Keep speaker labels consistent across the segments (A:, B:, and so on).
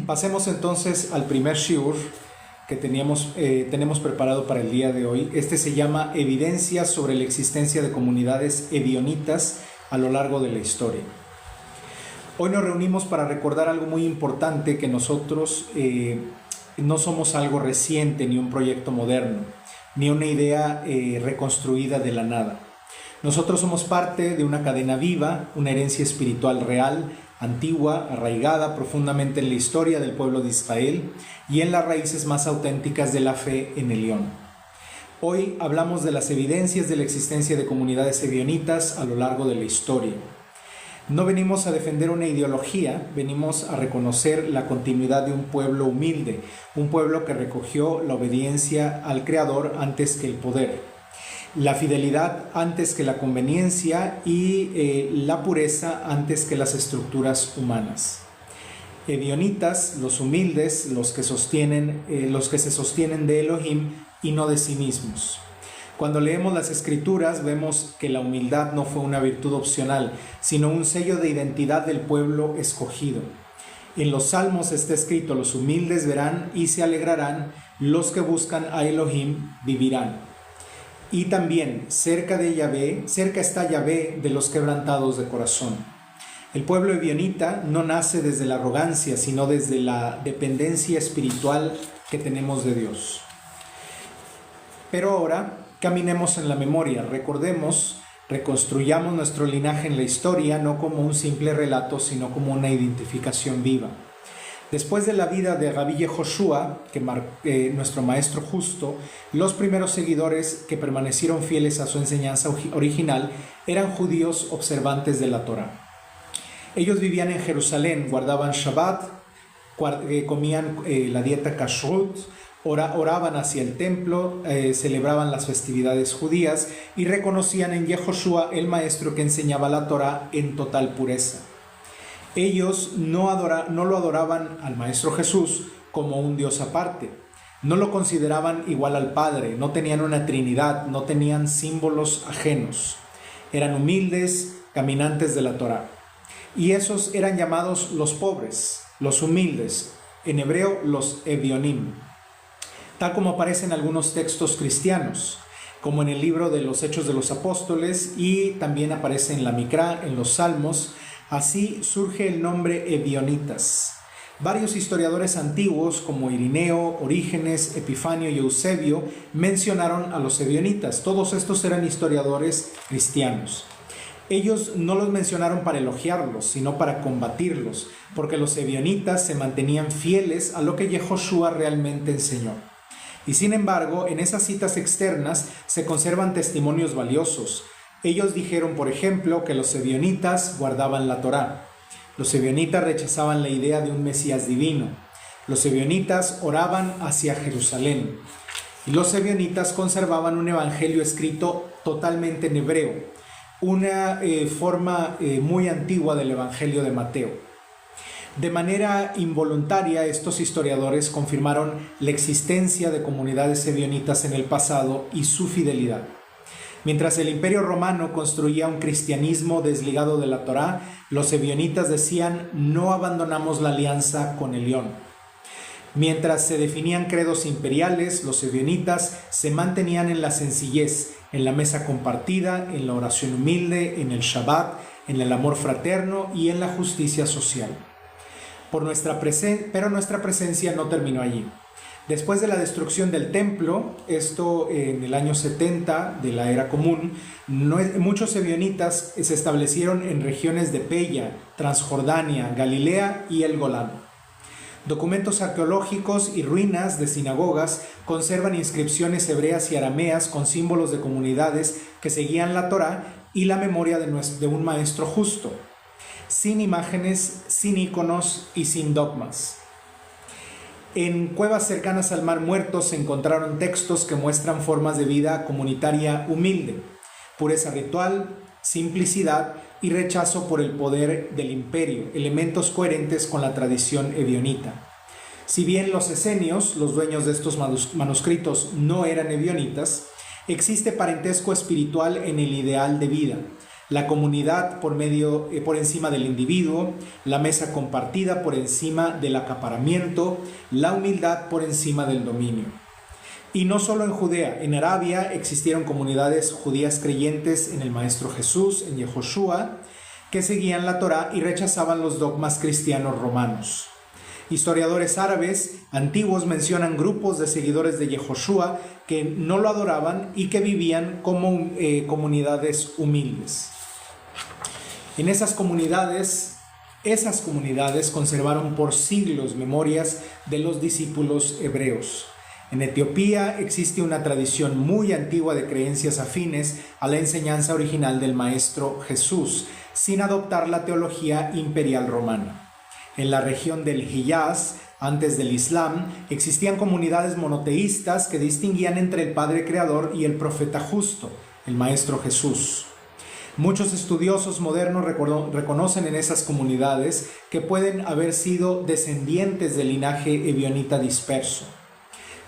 A: Pasemos entonces al primer shiur que tenemos preparado para el día de hoy. Este se llama Evidencias sobre la existencia de comunidades ebionitas a lo largo de la historia. Hoy nos reunimos para recordar algo muy importante, que nosotros no somos algo reciente, ni un proyecto moderno, ni una idea reconstruida de la nada. Nosotros somos parte de una cadena viva, una herencia espiritual real, antigua, arraigada profundamente en la historia del pueblo de Israel y en las raíces más auténticas de la fe en Elión. Hoy hablamos de las evidencias de la existencia de comunidades ebionitas a lo largo de la historia. No venimos a defender una ideología, venimos a reconocer la continuidad de un pueblo humilde, un pueblo que recogió la obediencia al Creador antes que el poder, la fidelidad antes que la conveniencia y la pureza antes que las estructuras humanas. Ebionitas, los humildes, los que se sostienen de Elohim y no de sí mismos. Cuando leemos las Escrituras vemos que la humildad no fue una virtud opcional, sino un sello de identidad del pueblo escogido. En los Salmos está escrito: los humildes verán y se alegrarán, los que buscan a Elohim vivirán. Y también cerca está Yahvé de los quebrantados de corazón. El pueblo ebionita no nace desde la arrogancia, sino desde la dependencia espiritual que tenemos de Dios. Pero ahora caminemos en la memoria, reconstruyamos nuestro linaje en la historia, no como un simple relato, sino como una identificación viva. Después de la vida de Rabbi Yehoshua, nuestro maestro justo, los primeros seguidores que permanecieron fieles a su enseñanza original eran judíos observantes de la Torá. Ellos vivían en Jerusalén, guardaban Shabbat, comían la dieta kashrut, oraban hacia el templo, celebraban las festividades judías y reconocían en Yehoshua el maestro que enseñaba la Torá en total pureza. Ellos no lo adoraban al Maestro Jesús como un Dios aparte, no lo consideraban igual al Padre, no tenían una Trinidad, no tenían símbolos ajenos. Eran humildes, caminantes de la Torá. Y esos eran llamados los pobres, los humildes, en hebreo los ebionim, tal como aparece en algunos textos cristianos, como en el libro de los Hechos de los Apóstoles, y también aparece en la Mikra, en los Salmos. Así surge el nombre ebionitas. Varios historiadores antiguos como Irineo, Orígenes, Epifanio y Eusebio mencionaron a los ebionitas. Todos estos eran historiadores cristianos. Ellos no los mencionaron para elogiarlos, sino para combatirlos, porque los ebionitas se mantenían fieles a lo que Yehoshua realmente enseñó. Y sin embargo, en esas citas externas se conservan testimonios valiosos. Ellos dijeron, por ejemplo, que los ebionitas guardaban la Torá. Los ebionitas rechazaban la idea de un Mesías divino. Los ebionitas oraban hacia Jerusalén. Y los ebionitas conservaban un evangelio escrito totalmente en hebreo, una forma muy antigua del evangelio de Mateo. De manera involuntaria, estos historiadores confirmaron la existencia de comunidades ebionitas en el pasado y su fidelidad. Mientras el Imperio Romano construía un cristianismo desligado de la Torá, los ebionitas decían: no abandonamos la alianza con Elión. Mientras se definían credos imperiales, los ebionitas se mantenían en la sencillez, en la mesa compartida, en la oración humilde, en el Shabbat, en el amor fraterno y en la justicia social. Pero nuestra presencia no terminó allí. Después de la destrucción del templo, esto en el año 70 de la era común, muchos ebionitas se establecieron en regiones de Peya, Transjordania, Galilea y el Golán. Documentos arqueológicos y ruinas de sinagogas conservan inscripciones hebreas y arameas con símbolos de comunidades que seguían la Torá y la memoria de un maestro justo, sin imágenes, sin íconos y sin dogmas. En cuevas cercanas al Mar Muerto se encontraron textos que muestran formas de vida comunitaria humilde, pureza ritual, simplicidad y rechazo por el poder del imperio, elementos coherentes con la tradición ebionita. Si bien los esenios, los dueños de estos manuscritos, no eran ebionitas, existe parentesco espiritual en el ideal de vida. la comunidad por encima del individuo, la mesa compartida por encima del acaparamiento, la humildad por encima del dominio. Y no solo en Judea, en Arabia existieron comunidades judías creyentes en el Maestro Jesús, en Yehoshua, que seguían la Torá y rechazaban los dogmas cristianos romanos. Historiadores árabes antiguos mencionan grupos de seguidores de Yehoshua que no lo adoraban y que vivían como comunidades humildes. En esas comunidades conservaron por siglos memorias de los discípulos hebreos. En Etiopía existe una tradición muy antigua de creencias afines a la enseñanza original del Maestro Jesús, sin adoptar la teología imperial romana. En la región del Hiyaz, antes del Islam, existían comunidades monoteístas que distinguían entre el Padre Creador y el Profeta Justo, el Maestro Jesús. Muchos estudiosos modernos reconocen en esas comunidades que pueden haber sido descendientes del linaje ebionita disperso.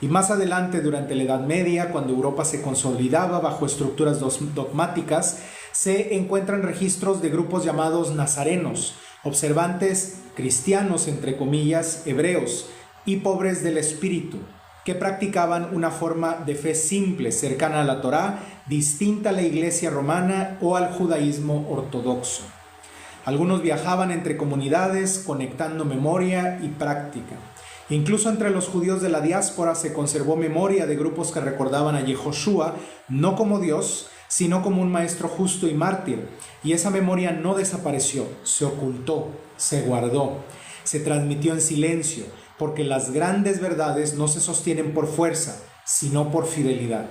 A: Y más adelante, durante la Edad Media, cuando Europa se consolidaba bajo estructuras dogmáticas, se encuentran registros de grupos llamados nazarenos, observantes cristianos, entre comillas, hebreos, y pobres del espíritu, que practicaban una forma de fe simple, cercana a la Torá, distinta a la Iglesia romana o al judaísmo ortodoxo. Algunos viajaban entre comunidades, conectando memoria y práctica. Incluso entre los judíos de la diáspora se conservó memoria de grupos que recordaban a Yehoshua no como Dios, sino como un maestro justo y mártir. Y esa memoria no desapareció, se ocultó, se guardó, se transmitió en silencio, porque las grandes verdades no se sostienen por fuerza, sino por fidelidad.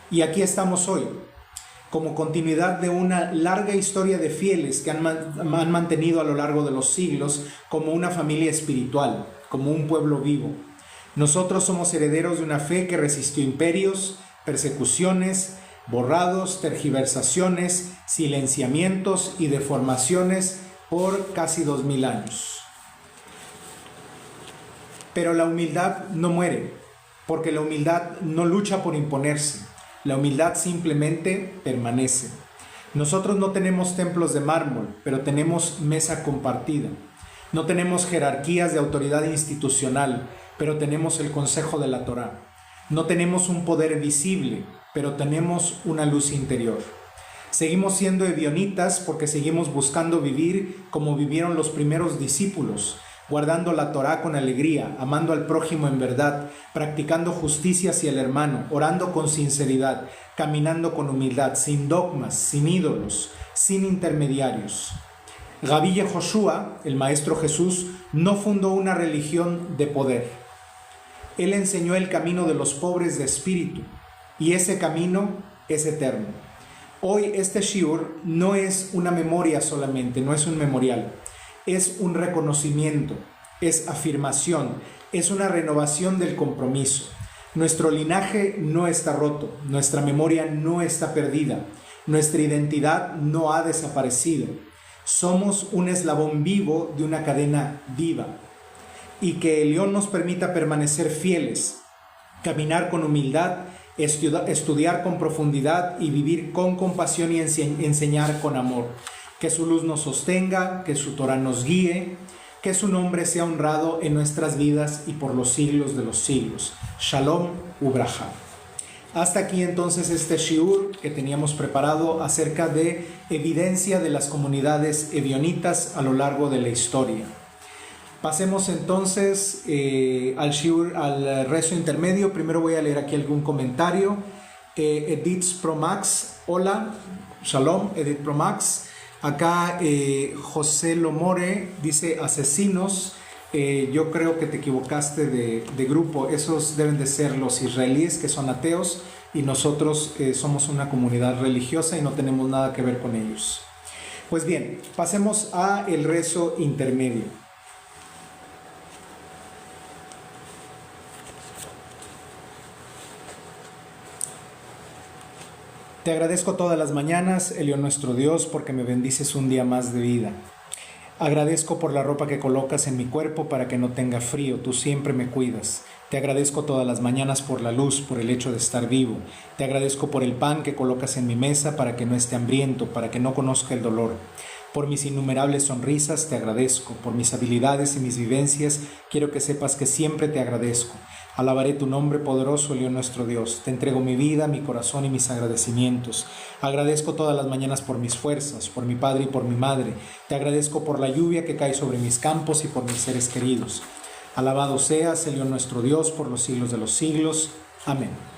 A: Y aquí estamos hoy, como continuidad de una larga historia de fieles que han mantenido a lo largo de los siglos como una familia espiritual, como un pueblo vivo. Nosotros somos herederos de una fe que resistió imperios, persecuciones, borrados, tergiversaciones, silenciamientos y deformaciones por casi 2000 años. Pero la humildad no muere, porque la humildad no lucha por imponerse. La humildad simplemente permanece. Nosotros no tenemos templos de mármol, pero tenemos mesa compartida. No tenemos jerarquías de autoridad institucional, pero tenemos el consejo de la Torá. No tenemos un poder visible, pero tenemos una luz interior. Seguimos siendo ebionitas porque seguimos buscando vivir como vivieron los primeros discípulos, guardando la Torá con alegría, amando al prójimo en verdad, practicando justicia hacia el hermano, orando con sinceridad, caminando con humildad, sin dogmas, sin ídolos, sin intermediarios. Rabí Yehoshua, el Maestro Jesús, no fundó una religión de poder. Él enseñó el camino de los pobres de espíritu, y ese camino es eterno. Hoy este shiur no es una memoria solamente, no es un memorial, es un reconocimiento, es afirmación, es una renovación del compromiso. Nuestro linaje no está roto, nuestra memoria no está perdida, nuestra identidad no ha desaparecido. Somos un eslabón vivo de una cadena viva. Y que el León nos permita permanecer fieles, caminar con humildad, estudiar con profundidad y vivir con compasión y enseñar con amor. Que su luz nos sostenga, que su Torá nos guíe, que su nombre sea honrado en nuestras vidas y por los siglos de los siglos. Shalom Ubraja. Hasta aquí entonces este shiur que teníamos preparado acerca de evidencia de las comunidades ebionitas a lo largo de la historia. Pasemos entonces al rezo intermedio. Primero voy a leer aquí algún comentario. Edith Promax, hola, shalom, Edith Promax. Acá José Lomore dice asesinos. Yo creo que te equivocaste de grupo. Esos deben de ser los israelíes que son ateos y nosotros somos una comunidad religiosa y no tenemos nada que ver con ellos. Pues bien, pasemos a el rezo intermedio. Te agradezco todas las mañanas, Elión nuestro Dios, porque me bendices un día más de vida. Agradezco por la ropa que colocas en mi cuerpo para que no tenga frío, tú siempre me cuidas. Te agradezco todas las mañanas por la luz, por el hecho de estar vivo. Te agradezco por el pan que colocas en mi mesa para que no esté hambriento, para que no conozca el dolor. Por mis innumerables sonrisas te agradezco, por mis habilidades y mis vivencias quiero que sepas que siempre te agradezco. Alabaré tu nombre poderoso, León nuestro Dios. Te entrego mi vida, mi corazón y mis agradecimientos. Agradezco todas las mañanas por mis fuerzas, por mi padre y por mi madre. Te agradezco por la lluvia que cae sobre mis campos y por mis seres queridos. Alabado seas, León nuestro Dios, por los siglos de los siglos. Amén.